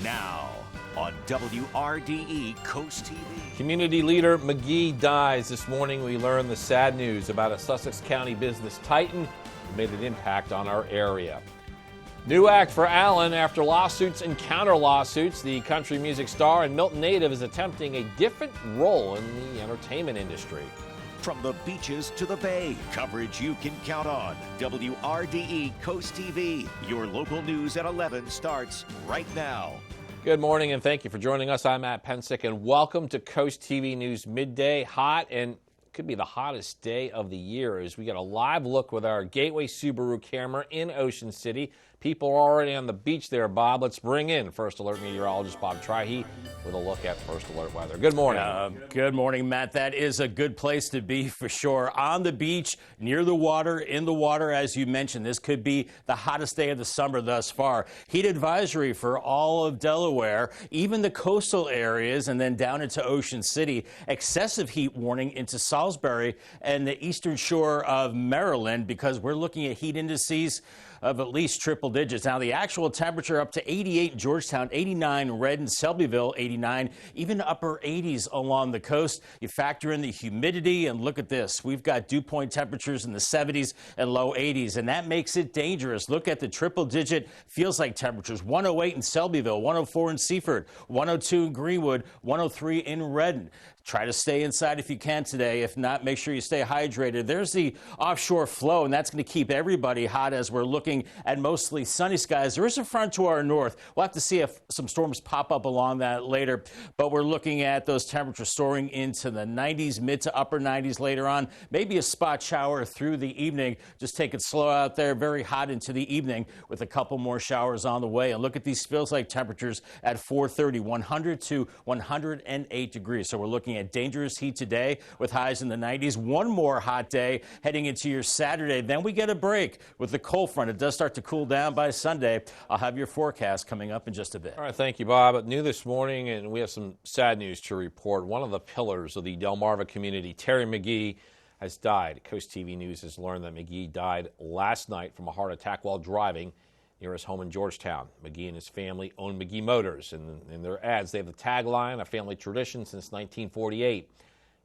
Now on WRDE Coast TV. Community leader McGee dies. This morning we learned the sad news about a Sussex County business titan who made an impact on our area. New act for Allen after lawsuits and counter lawsuits. The country music star and Milton native is attempting a different role in the entertainment industry. From the beaches to the bay, coverage you can count on. WRDE Coast TV. Your local news at 11 starts right now. Good morning and thank you for joining us. I'm Matt Pensick and welcome to Coast TV News Midday. Hot and could be the hottest day of the year as we get a live look with our Gateway Subaru camera in Ocean City. People are already on the beach there, Bob. Let's bring in First Alert meteorologist Bob Trihey with a look at First Alert weather. Good morning. Good morning, Matt. That is a good place to be for sure. On the beach, near the water, in the water, as you mentioned. This could be the hottest day of the summer thus far. Heat advisory for all of Delaware, even the coastal areas, and then down into Ocean City. Excessive heat warning into Salisbury and the eastern shore of Maryland because we're looking at heat indices of at least triple digits. Now, the actual temperature up to 88 in Georgetown, 89 Red and Selbyville, 89, even upper 80s along the coast. You factor in the humidity, and look at this. We've got dew point temperatures in the 70s and low 80s, and that makes it dangerous. Look at the triple-digit feels-like temperatures, 108 in Selbyville, 104 in Seaford, 102 in Greenwood, 103 in Redden. Try to stay inside if you can today. If not, make sure you stay hydrated. There's the offshore flow, and that's going to keep everybody hot as we're looking at mostly sunny skies. There is a front to our north. We'll have to see if some storms pop up along that later, but we're looking at those temperatures soaring into the 90s, mid to upper 90s later on. Maybe a spot shower through the evening. Just take it slow out there. Very hot into the evening with a couple more showers on the way. And look at these feels-like temperatures at 4:30, 100 to 108 degrees. So we're looking at dangerous heat today with highs in the 90s. One more hot day heading into your Saturday. Then we get a break with the cold front. It does start to cool down by Sunday. I'll have your forecast coming up in just a bit. All right, thank you, Bob. New this morning, and we have some sad news to report. One of the pillars of the Delmarva community, Terry McGee, has died. Coast TV News has learned that McGee died last night from a heart attack while driving near his home in Georgetown. McGee and his family own McGee Motors, and in their ads, they have the tagline, a family tradition since 1948.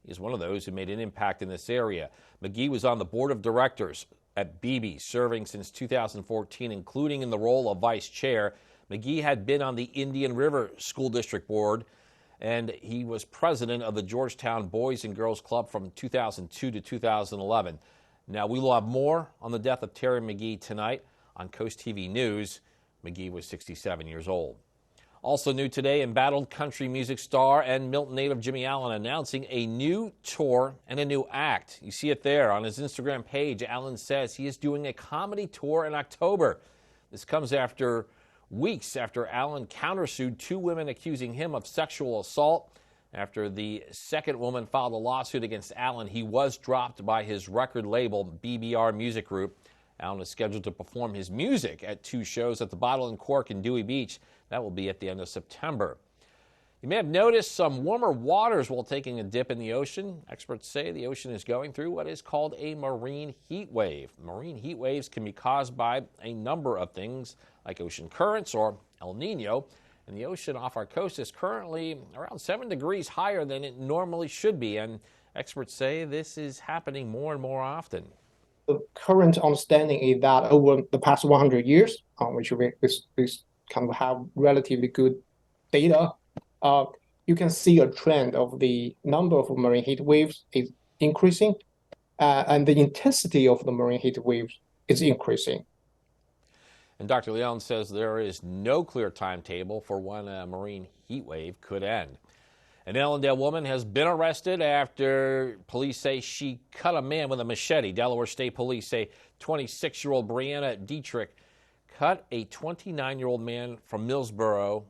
He is one of those who made an impact in this area. McGee was on the board of directors at BB, serving since 2014, including in the role of vice chair. McGee had been on the Indian River School District Board, and he was president of the Georgetown Boys and Girls Club from 2002 to 2011. Now, we will have more on the death of Terry McGee tonight on Coast TV News. McGee was 67 years old. Also new today, embattled country music star and Milton native Jimmy Allen announcing a new tour and a new act. You see it there on his Instagram page. Allen says he is doing a comedy tour in October. This comes after weeks after Allen countersued two women accusing him of sexual assault. After the second woman filed a lawsuit against Allen, he was dropped by his record label, BBR Music Group. Allen is scheduled to perform his music at two shows at the Bottle and Cork in Dewey Beach. That will be at the end of September. You may have noticed some warmer waters while taking a dip in the ocean. Experts say the ocean is going through what is called a marine heat wave. Marine heat waves can be caused by a number of things like ocean currents or El Nino. And the ocean off our coast is currently around 7 degrees higher than it normally should be. And experts say this is happening more and more often. The current understanding is that over the past 100 years, which we kind of have relatively good data, you can see a trend of the number of marine heat waves is increasing, and the intensity of the marine heat waves is increasing. And Dr. Leon says there is no clear timetable for when a marine heat wave could end. An Ellendale woman has been arrested after police say she cut a man with a machete. Delaware State Police say 26-year-old Brianna Dietrich cut a 29-year-old man from Millsboro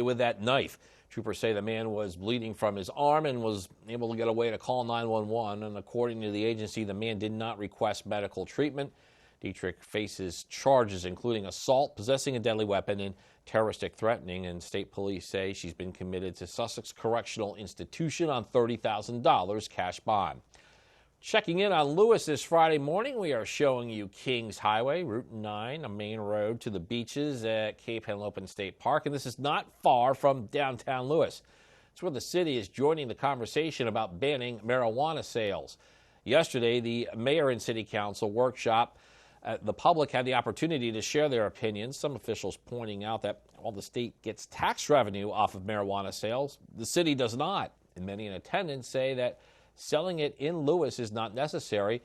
with that knife. Troopers say the man was bleeding from his arm and was able to get away to call 911. And according to the agency, the man did not request medical treatment. Dietrich faces charges including assault, possessing a deadly weapon, and terroristic threatening, and state police say she's been committed to Sussex Correctional Institution on $30,000 cash bond. Checking in on Lewis this Friday morning, we are showing you Kings Highway, Route 9, a main road to the beaches at Cape Henlopen State Park. And this is not far from downtown Lewis. It's where the city is joining the conversation about banning marijuana sales. Yesterday, the mayor and city council workshop, the public had the opportunity to share their opinions. Some officials pointing out that while the state gets tax revenue off of marijuana sales, the city does not. And many in attendance say that selling it in Lewis is not necessary.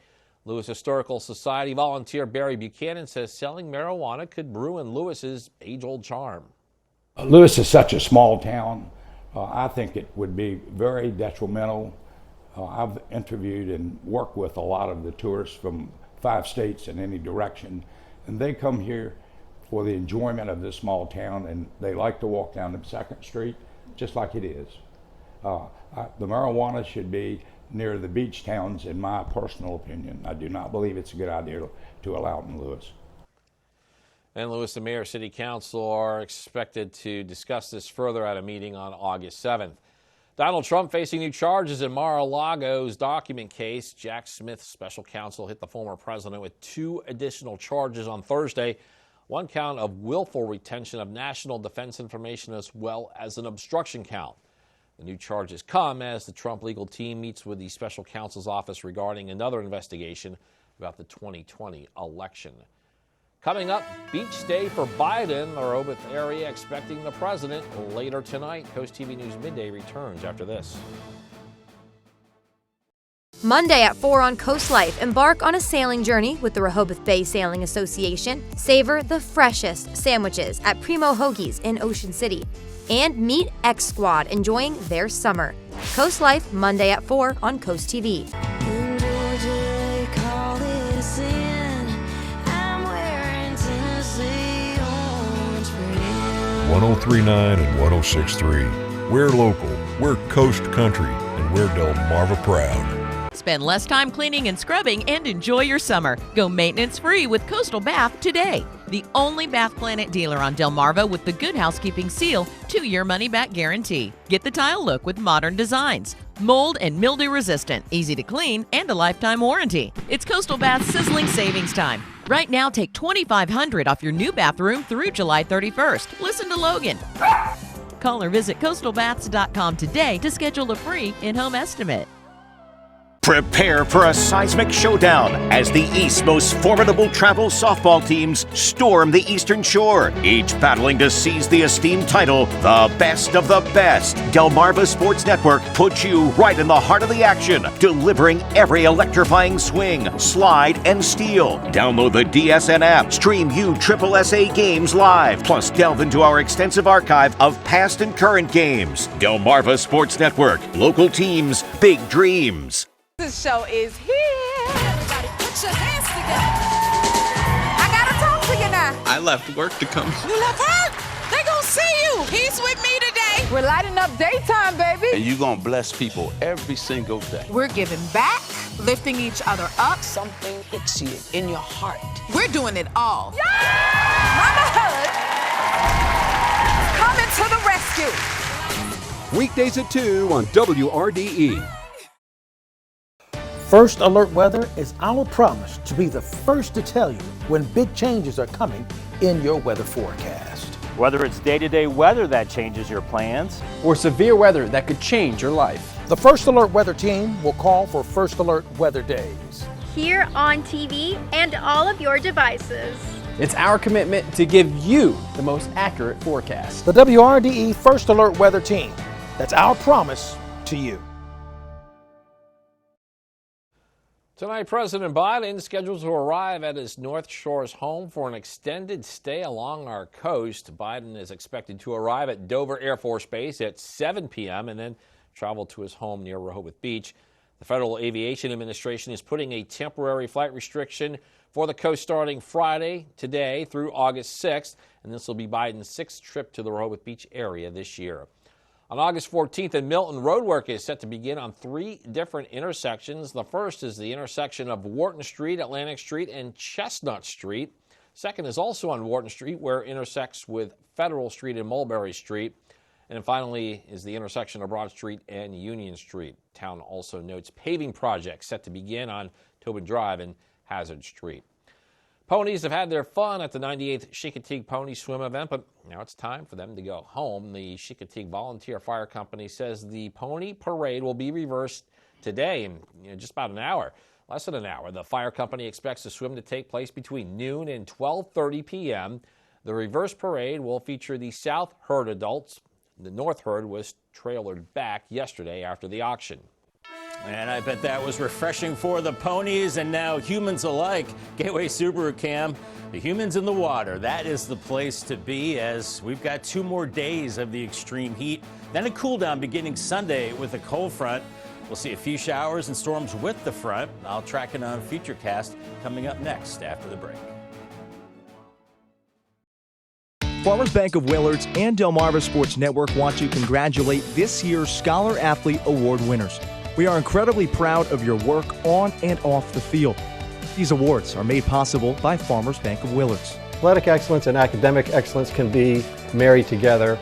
Lewis Historical Society volunteer Barry Buchanan says selling marijuana could ruin Lewis's age-old charm. Lewis is such a small town. I think it would be very detrimental. I've interviewed and worked with a lot of the tourists from 5 states in any direction, and they come here for the enjoyment of this small town, and they like to walk down the 2nd Street just like it is. The marijuana should be near the beach towns, in my personal opinion. I do not believe it's a good idea to allow it in Lewis. And Lewis, the mayor, city council are expected to discuss this further at a meeting on August 7th. Donald Trump facing new charges in Mar-a-Lago's document case. Jack Smith's special counsel hit the former president with 2 additional charges on Thursday. 1 count of willful retention of national defense information as well as an obstruction count. The new charges come as the Trump legal team meets with the special counsel's office regarding another investigation about the 2020 election. Coming up, beach day for Biden, the Rehoboth area expecting the president later tonight. Coast TV News Midday returns after this. Monday at 4 on Coast Life, embark on a sailing journey with the Rehoboth Bay Sailing Association. Savor the freshest sandwiches at Primo Hoagies in Ocean City. And meet X Squad enjoying their summer. Coast Life, Monday at 4 on Coast TV. 1039 and 1063. We're local, we're coast country, and we're Delmarva proud. Spend less time cleaning and scrubbing and enjoy your summer. Go maintenance-free with Coastal Bath today. The only Bath Planet dealer on Delmarva with the Good Housekeeping Seal 2-year money-back guarantee. Get the tile look with modern designs. Mold and mildew resistant, easy to clean, and a lifetime warranty. It's Coastal Bath's sizzling savings time. Right now, take $2,500 off your new bathroom through July 31st. Listen to Logan. Call or visit coastalbaths.com today to schedule a free in-home estimate. Prepare for a seismic showdown as the East's most formidable travel softball teams storm the Eastern Shore, each battling to seize the esteemed title, the best of the best. Delmarva Sports Network puts you right in the heart of the action, delivering every electrifying swing, slide, and steal. Download the DSN app, stream USSSA games live, plus delve into our extensive archive of past and current games. Delmarva Sports Network, local teams, big dreams. This show is here. Everybody put your hands together. I gotta talk to you now. I left work to come. You left work? They gonna see you. He's with me today. We're lighting up daytime, baby. And you're gonna bless people every single day. We're giving back, lifting each other up. Something hits you in your heart. We're doing it all. Yeah! Mama Hood, coming to the rescue. Weekdays at 2 on WRDE. First Alert Weather is our promise to be the first to tell you when big changes are coming in your weather forecast. Whether it's day-to-day weather that changes your plans, or severe weather that could change your life. The First Alert Weather team will call for First Alert Weather Days. Here on TV and all of your devices. It's our commitment to give you the most accurate forecast. The WRDE First Alert Weather team. That's our promise to you. Tonight, President Biden is scheduled to arrive at his North Shore's home for an extended stay along our coast. Biden is expected to arrive at Dover Air Force Base at 7 p.m. and then travel to his home near Rehoboth Beach. The Federal Aviation Administration is putting a temporary flight restriction for the coast starting Friday, today, through August 6th, and this will be Biden's 6th trip to the Rehoboth Beach area this year. On August 14th in Milton, roadwork is set to begin on 3 different intersections. The first is the intersection of Wharton Street, Atlantic Street, and Chestnut Street. Second is also on Wharton Street, where it intersects with Federal Street and Mulberry Street. And then finally is the intersection of Broad Street and Union Street. Town also notes paving projects set to begin on Tobin Drive and Hazard Street. Ponies have had their fun at the 98th Chincoteague Pony Swim event, but now it's time for them to go home. The Chincoteague Volunteer Fire Company says the pony parade will be reversed today in just about an hour, less than an hour. The fire company expects the swim to take place between noon and 12:30 p.m. The reverse parade will feature the South Herd adults. The North Herd was trailered back yesterday after the auction. And I bet that was refreshing for the ponies and now humans alike. Gateway Subaru, Cam, the humans in the water, that is the place to be, as we've got 2 more days of the extreme heat. Then a cool down beginning Sunday with a cold front. We'll see a few showers and storms with the front. I'll track it on Futurecast coming up next after the break. Farmers Bank of Willards and Delmarva Sports Network want to congratulate this year's Scholar Athlete Award winners. We are incredibly proud of your work on and off the field. These awards are made possible by Farmers Bank of Willards. Athletic excellence and academic excellence can be married together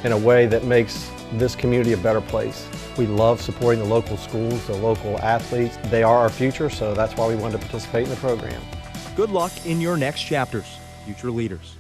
in a way that makes this community a better place. We love supporting the local schools, the local athletes. They are our future, so that's why we wanted to participate in the program. Good luck in your next chapters, future leaders.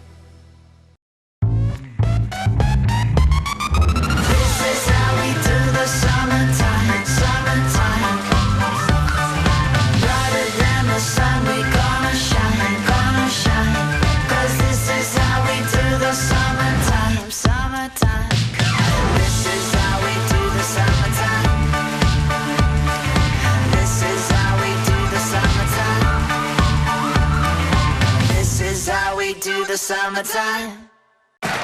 The summertime. Stop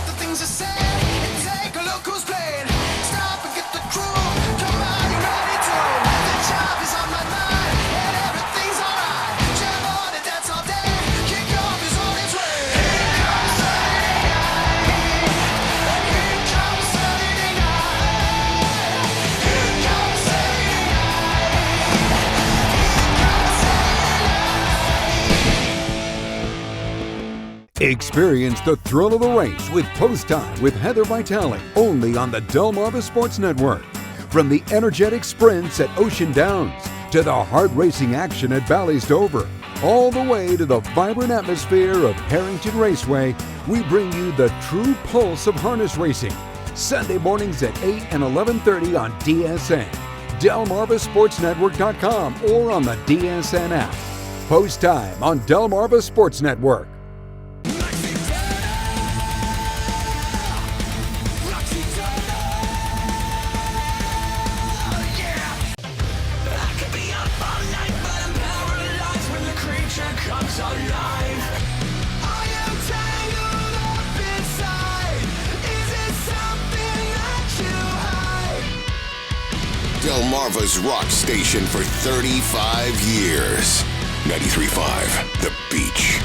the things I say and take a look who's playing. Stop and get the crew. Come on, you ready to? The job is on my mind and everything's alright. Jam on and dance all day. Kick off is on its way. Here comes Saturday night. Here comes Saturday night. Here comes Saturday night. Here comes Saturday night. Experience the thrill of the race with Post Time with Heather Vitale, only on the Delmarva Sports Network. From the energetic sprints at Ocean Downs to the hard racing action at Bally's Dover, all the way to the vibrant atmosphere of Harrington Raceway, we bring you the true pulse of harness racing. Sunday mornings at 8 and 11:30 on DSN, DelmarvaSportsNetwork.com, or on the DSN app. Post Time on Delmarva Sports Network. Delmarva's rock station for 35 years. 93.5 The Beach.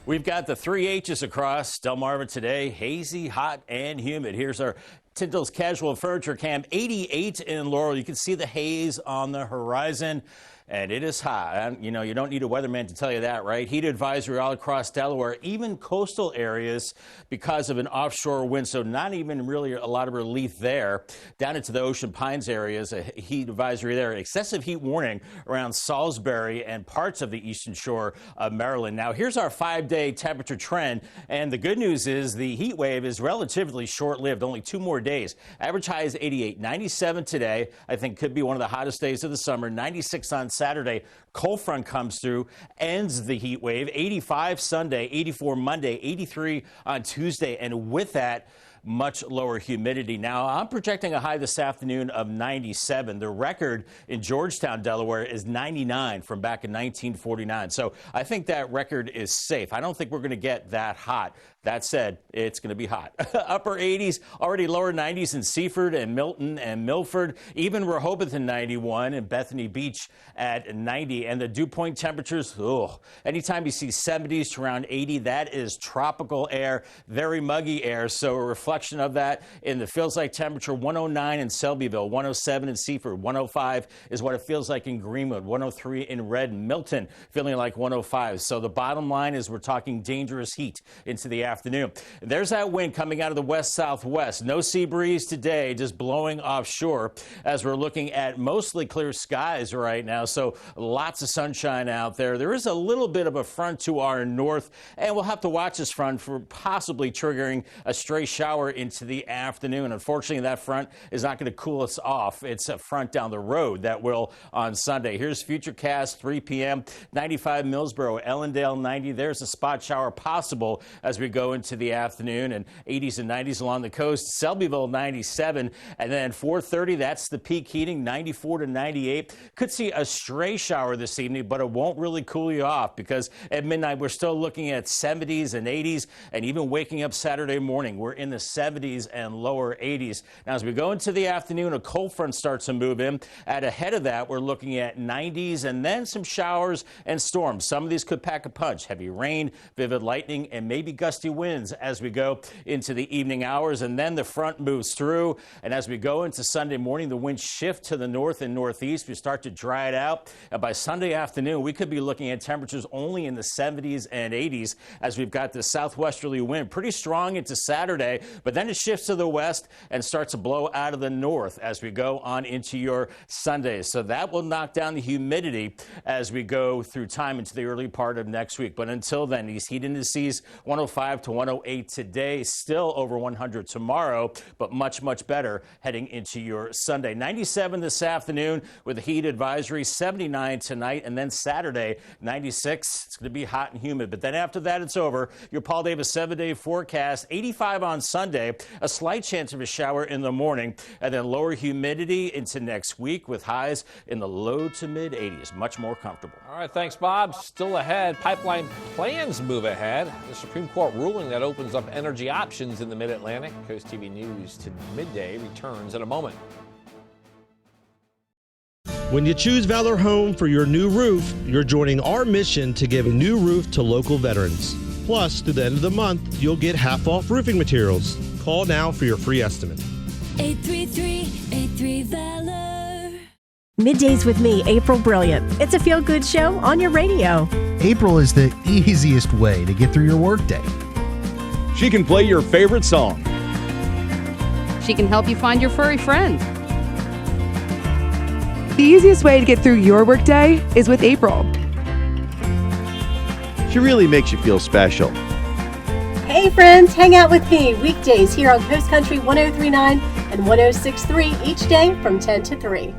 We've got the 3 H's across Delmarva today: hazy, hot, and humid. Here's our Tyndall's Casual Furniture Cam. 88 in Laurel. You can see the haze on the horizon. And it is hot. You know, you don't need a weatherman to tell you that, right? Heat advisory all across Delaware, even coastal areas because of an offshore wind. So not even really a lot of relief there. Down into the Ocean Pines areas, a heat advisory there. Excessive heat warning around Salisbury and parts of the eastern shore of Maryland. Now, here's our 5-day temperature trend. And the good news is the heat wave is relatively short-lived, only 2 more days. Average high is 88. 97 today, I think could be one of the hottest days of the summer. 96 on Saturday. Cold front comes through, ends the heat wave. 85 Sunday, 84 Monday, 83 on Tuesday, and with that, much lower humidity. Now, I'm projecting a high this afternoon of 97. The record in Georgetown, Delaware is 99 from back in 1949. So I think that record is safe. I don't think we're going to get that hot. That said, it's going to be hot. Upper 80s, already lower 90s in Seaford and Milton and Milford. Even Rehoboth in 91 and Bethany Beach at 90. And the dew point temperatures, anytime you see 70s to around 80, that is tropical air, very muggy air. So a reflection reflection of that in the feels like temperature. 109 in Selbyville, 107 in Seaford, 105 is what it feels like in Greenwood, 103 in Red Milton, feeling like 105. So the bottom line is we're talking dangerous heat into the afternoon. There's that wind coming out of the west-southwest. No sea breeze today, just blowing offshore as we're looking at mostly clear skies right now. So lots of sunshine out there. There is a little bit of a front to our north, and we'll have to watch this front for possibly triggering a stray shower into the afternoon. Unfortunately, that front is not going to cool us off. It's a front down the road that will on Sunday. Here's Futurecast, 3 p.m. 95 Millsboro, Ellendale 90. There's a spot shower possible as we go into the afternoon, and 80s and 90s along the coast. Selbyville 97, and then 4:30, that's the peak heating, 94 to 98. Could see a stray shower this evening, but it won't really cool you off because at midnight we're still looking at 70s and 80s, and even waking up Saturday morning, we're in the 70s and lower 80s. Now, as we go into the afternoon, a cold front starts to move in. Ahead of that, we're looking at 90s and then some showers and storms. Some of these could pack a punch. Heavy rain, vivid lightning, and maybe gusty winds as we go into the evening hours. And then the front moves through. And as we go into Sunday morning, the winds shift to the north and northeast. We start to dry it out. And by Sunday afternoon, we could be looking at temperatures only in the 70s and 80s as we've got the southwesterly wind pretty strong into Saturday. But then it shifts to the west and starts to blow out of the north as we go on into your Sunday. So that will knock down the humidity as we go through time into the early part of next week. But until then, these heat indices 105 to 108 today, still over 100 tomorrow, but much, much better heading into your Sunday. 97 this afternoon with a heat advisory, 79 tonight, and then Saturday, 96. It's going to be hot and humid. But then after that, it's over. Your Paul Davis 7-day forecast, 85 on Sunday, a slight chance of a shower in the morning, and then lower humidity into next week with highs in the low to mid 80s. Much more comfortable. All right, thanks, Bob. Still ahead, pipeline plans move ahead. The Supreme Court ruling that opens up energy options in the Mid-Atlantic. Coast TV News to midday returns in a moment. When you choose Valor Home for your new roof, you're joining our mission to give a new roof to local veterans. Plus, through the end of the month, you'll get half off roofing materials. Call now for your free estimate. 833-83-VALOR. Middays with me, April Brilliant. It's a feel-good show on your radio. April is the easiest way to get through your workday. She can play your favorite song. She can help you find your furry friend. The easiest way to get through your workday is with April. She really makes you feel special. Hey friends, hang out with me weekdays here on Coast Country 103.9 and 106.3 each day from 10 to 3.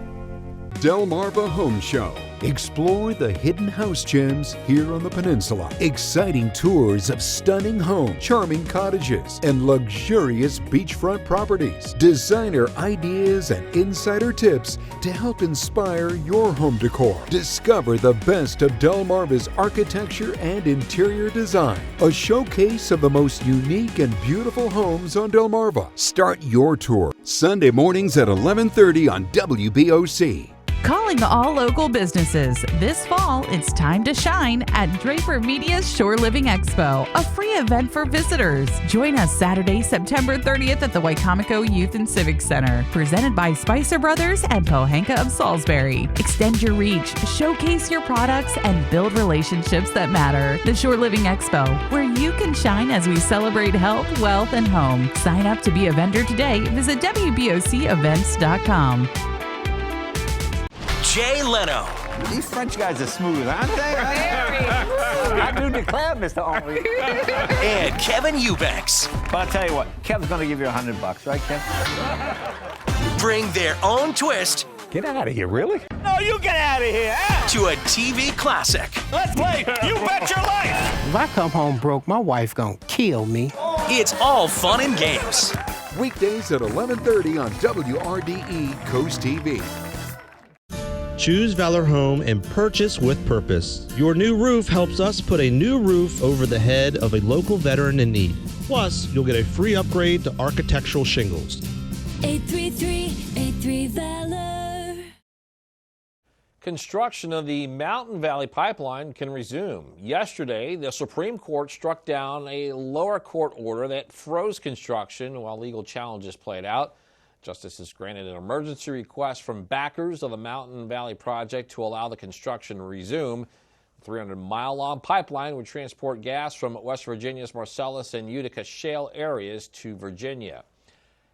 Delmarva Home Show. Explore the hidden house gems here on the peninsula. Exciting tours of stunning homes, charming cottages, and luxurious beachfront properties. Designer ideas and insider tips to help inspire your home decor. Discover the best of Delmarva's architecture and interior design. A showcase of the most unique and beautiful homes on Delmarva. Start your tour Sunday mornings at 11:30 on WBOC. Calling all local businesses. This fall, it's time to shine at Draper Media's Shore Living Expo, a free event for visitors. Join us Saturday, September 30th at the Wicomico Youth and Civic Center, presented by Spicer Brothers and Pohanka of Salisbury. Extend your reach, showcase your products, and build relationships that matter. The Shore Living Expo, where you can shine as we celebrate health, wealth, and home. Sign up to be a vendor today. Visit WBOCevents.com. Jay Leno. These French guys are smooth, aren't they? I do declare, Mr. Henry. And Kevin Eubanks. But I'll tell you what, Kev's going to give you $100, right, Kev? Bring their own twist. Get out of here, really? No, you get out of here. To a TV classic. Let's play You Bet Your Life. If I come home broke, my wife gonna kill me. It's all fun and games. Weekdays at 11:30 on WRDE Coast TV. Choose Valor Home and purchase with purpose. Your new roof helps us put a new roof over the head of a local veteran in need. Plus, you'll get a free upgrade to architectural shingles. 833-83-VALOR. Construction of the Mountain Valley Pipeline can resume. Yesterday, the Supreme Court struck down a lower court order that froze construction while legal challenges played out. Justices granted an emergency request from backers of the Mountain Valley project to allow the construction to resume. The 300-mile-long pipeline would transport gas from West Virginia's Marcellus and Utica shale areas to Virginia.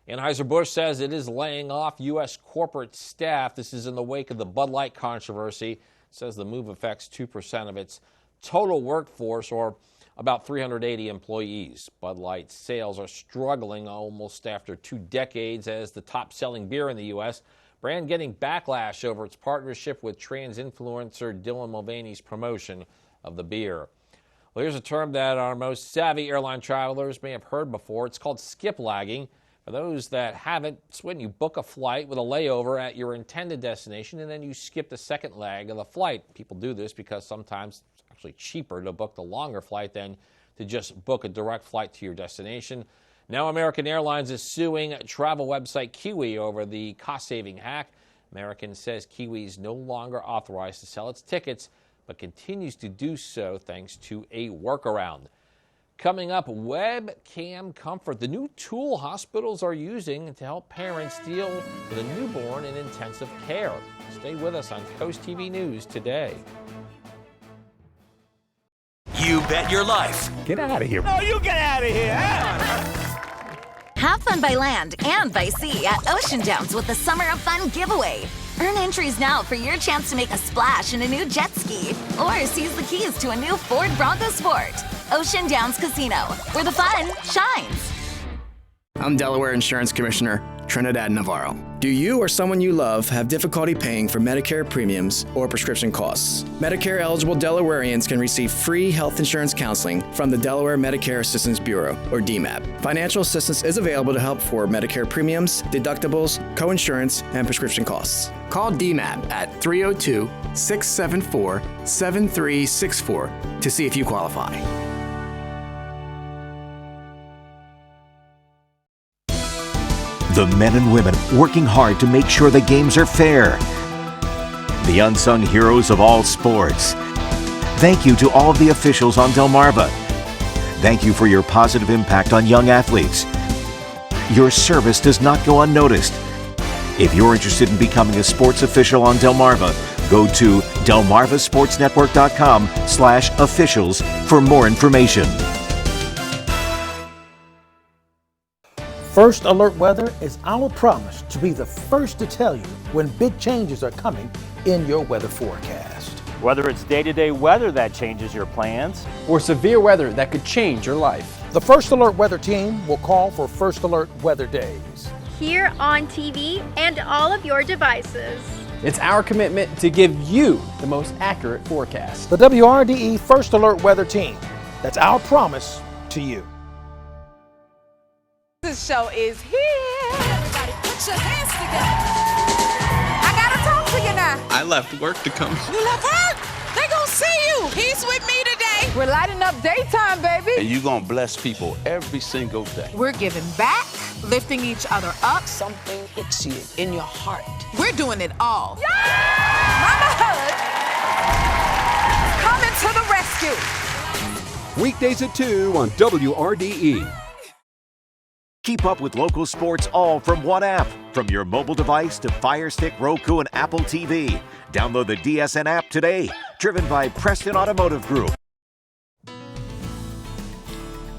Anheuser-Busch says it is laying off U.S. corporate staff. This is in the wake of the Bud Light controversy. It says the move affects 2% of its total workforce, or about 380 employees. Bud Light sales are struggling almost after 2 decades as the top-selling beer in the U.S. Brand getting backlash over its partnership with trans influencer Dylan Mulvaney's promotion of the beer. Well, here's a term that our most savvy airline travelers may have heard before. It's called skip lagging. For those that haven't, it's when you book a flight with a layover at your intended destination and then you skip the second leg of the flight. People do this because sometimes it's actually cheaper to book the longer flight than to just book a direct flight to your destination. Now American Airlines is suing travel website Kiwi over the cost-saving hack. American says Kiwi is no longer authorized to sell its tickets, but continues to do so thanks to a workaround. Coming up, webcam comfort, the new tool hospitals are using to help parents deal with a newborn in intensive care. Stay with us on Coast TV News today. You bet your life. Get out of here. No, you get out of here. Have fun by land and by sea at Ocean Downs with the Summer of Fun giveaway. Earn entries now for your chance to make a splash in a new jet ski or seize the keys to a new Ford Bronco Sport. Ocean Downs Casino, where the fun shines. I'm Delaware Insurance Commissioner Trinidad Navarro. Do you or someone you love have difficulty paying for Medicare premiums or prescription costs? Medicare-eligible Delawareans can receive free health insurance counseling from the Delaware Medicare Assistance Bureau, or DMAB. Financial assistance is available to help for Medicare premiums, deductibles, coinsurance, and prescription costs. Call DMAB at 302-674-7364 to see if you qualify. The men and women working hard to make sure the games are fair. The unsung heroes of all sports. Thank you to all of the officials on Delmarva. Thank you for your positive impact on young athletes. Your service does not go unnoticed. If you're interested in becoming a sports official on Delmarva, go to delmarvasportsnetwork.com/officials for more information. First Alert Weather is our promise to be the first to tell you when big changes are coming in your weather forecast. Whether it's day-to-day weather that changes your plans, or severe weather that could change your life. The First Alert Weather team will call for First Alert Weather Days. Here on TV and all of your devices. It's our commitment to give you the most accurate forecast. The WRDE First Alert Weather team. That's our promise to you. This show is here. Everybody put your hands together. I gotta talk to you now. I left work to come. You left work? They gonna see you. He's with me today. We're lighting up daytime, baby. And you're gonna bless people every single day. We're giving back, lifting each other up. Something hits you in your heart. We're doing it all. Yeah! Mama Hood, coming to the rescue. Weekdays at 2 on WRDE. Keep up with local sports all from one app. From your mobile device to Fire Stick, Roku, and Apple TV. Download the DSN app today. Driven by Preston Automotive Group.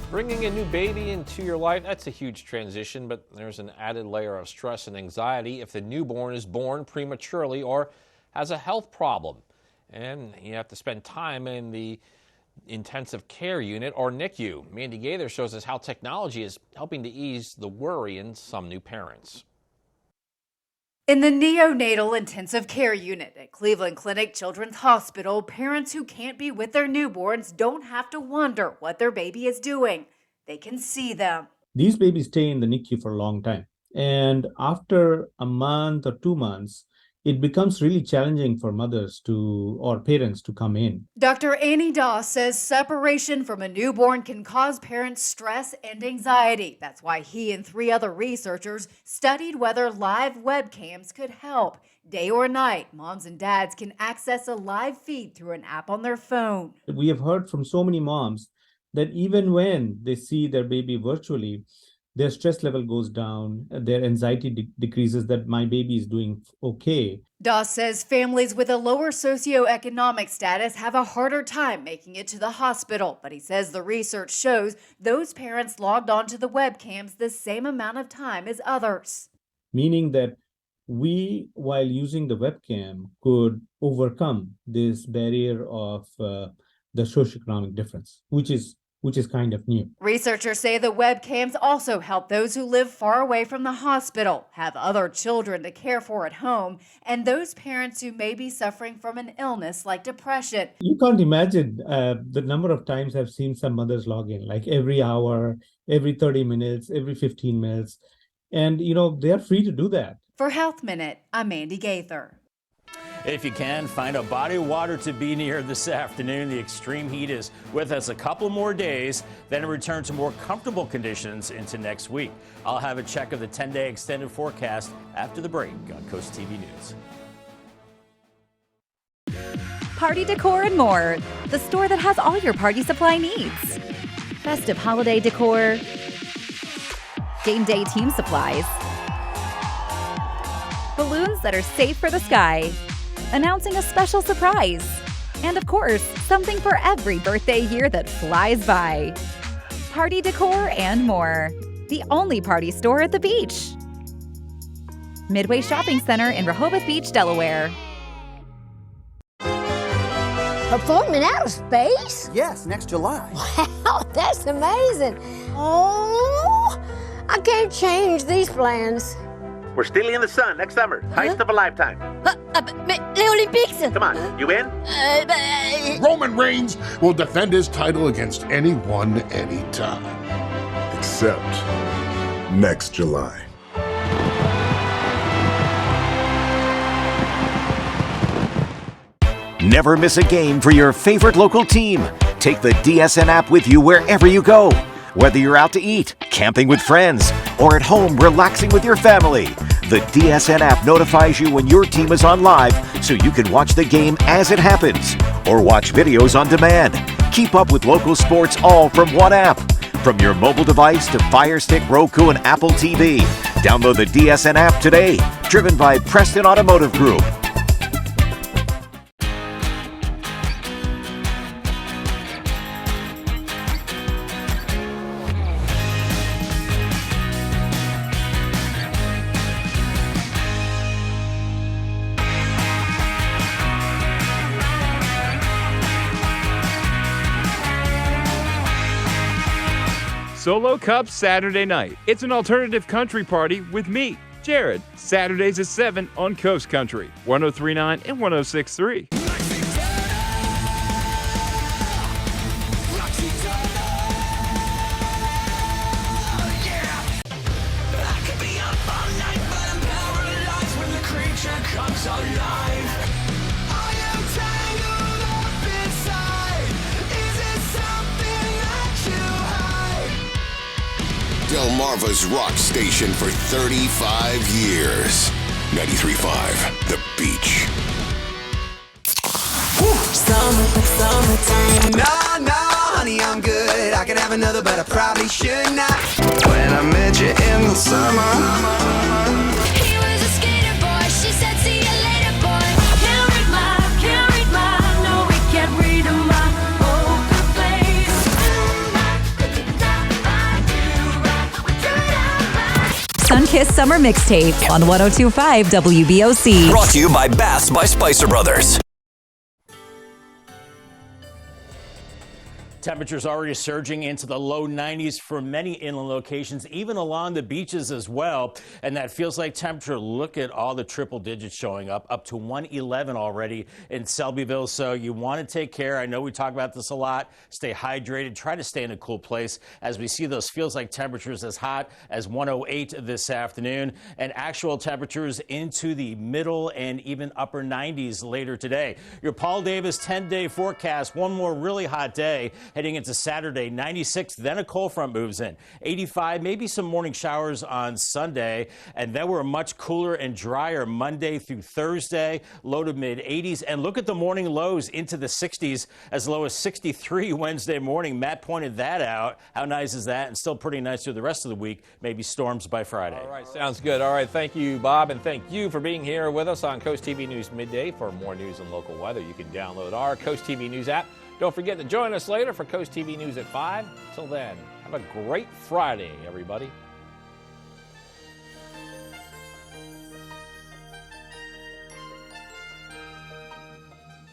Bringing a new baby into your life, that's a huge transition, but there's an added layer of stress and anxiety if the newborn is born prematurely or has a health problem. And you have to spend time in the intensive care unit or NICU. Mandy Gaither shows us how technology is helping to ease the worry in some new parents. In the neonatal intensive care unit at Cleveland Clinic Children's Hospital, parents who can't be with their newborns don't have to wonder what their baby is doing. They can see them. These babies stay in the NICU for a long time. And after a month or 2 months, it becomes really challenging for mothers or parents to come in. Dr. Annie Doss says separation from a newborn can cause parents stress and anxiety. That's why he and 3 other researchers studied whether live webcams could help. Day or night, moms and dads can access a live feed through an app on their phone. We have heard from so many moms that even when they see their baby virtually, their stress level goes down, their anxiety decreases, that my baby is doing okay. Doss says families with a lower socioeconomic status have a harder time making it to the hospital, but he says the research shows those parents logged onto the webcams the same amount of time as others. Meaning that we, while using the webcam, could overcome this barrier of the socioeconomic difference, which is kind of new. Researchers say the webcams also help those who live far away from the hospital, have other children to care for at home, and those parents who may be suffering from an illness like depression. You can't imagine the number of times I've seen some mothers log in, like every hour, every 30 minutes, every 15 minutes. And, they're free to do that. For Health Minute, I'm Mandy Gaither. If you can, find a body of water to be near this afternoon. The extreme heat is with us a couple more days, then a return to more comfortable conditions into next week. I'll have a check of the 10-day extended forecast after the break on Coast TV News. Party decor and more. The store that has all your party supply needs. Festive holiday decor, game day team supplies, balloons that are safe for the sky, announcing a special surprise, and of course, something for every birthday year that flies by. Party decor and more. The only party store at the beach. Midway Shopping Center in Rehoboth Beach, Delaware. Performing out of space? Yes, next July. Wow, that's amazing. Oh, I can't change these plans. We're stealing in the sun next summer. Heist of a lifetime. The Olympics. Come on, you in? Roman Reigns will defend his title against anyone, anytime. Except next July. Never miss a game for your favorite local team. Take the DSN app with you wherever you go. Whether you're out to eat, camping with friends, or at home relaxing with your family, the DSN app notifies you when your team is on live so you can watch the game as it happens or watch videos on demand. Keep up with local sports all from one app. From your mobile device to Fire Stick, Roku, and Apple TV. Download the DSN app today. Driven by Preston Automotive Group. Solo Cup Saturday night. It's an alternative country party with me, Jared. Saturdays at 7 on Coast Country, 103.9 and 106.3. Delmarva's rock station for 35 years. 93.5, The Beach. Summertime. No, honey, I'm good. I could have another, but I probably should not. When I met you in the summer. He was a skater boy. She said, see you later, boy. Can't read my, no, we can't read my poker face. Sunkissed Summer Mixtape on 102.5 WBOC. Brought to you by Baths by Spicer Brothers. Temperatures already surging into the low 90s for many inland locations, even along the beaches as well. And that feels like temperature. Look at all the triple digits showing up to 111 already in Selbyville. So you want to take care. I know we talk about this a lot. Stay hydrated. Try to stay in a cool place as we see those feels like temperatures as hot as 108 this afternoon, and actual temperatures into the middle and even upper 90s later today. Your Paul Davis 10-day forecast. One more really hot day. Heading into Saturday, 96, then a cold front moves in. 85, maybe some morning showers on Sunday, and then we're much cooler and drier Monday through Thursday, low to mid 80s. And look at the morning lows into the 60s, as low as 63 Wednesday morning. Matt pointed that out. How nice is that? And still pretty nice through the rest of the week. Maybe storms by Friday. All right, sounds good. All right, thank you, Bob, and thank you for being here with us on Coast TV News Midday. For more news and local weather, you can download our Coast TV News app. Don't forget to join us later for Coast TV News at 5. Until then, have a great Friday, everybody.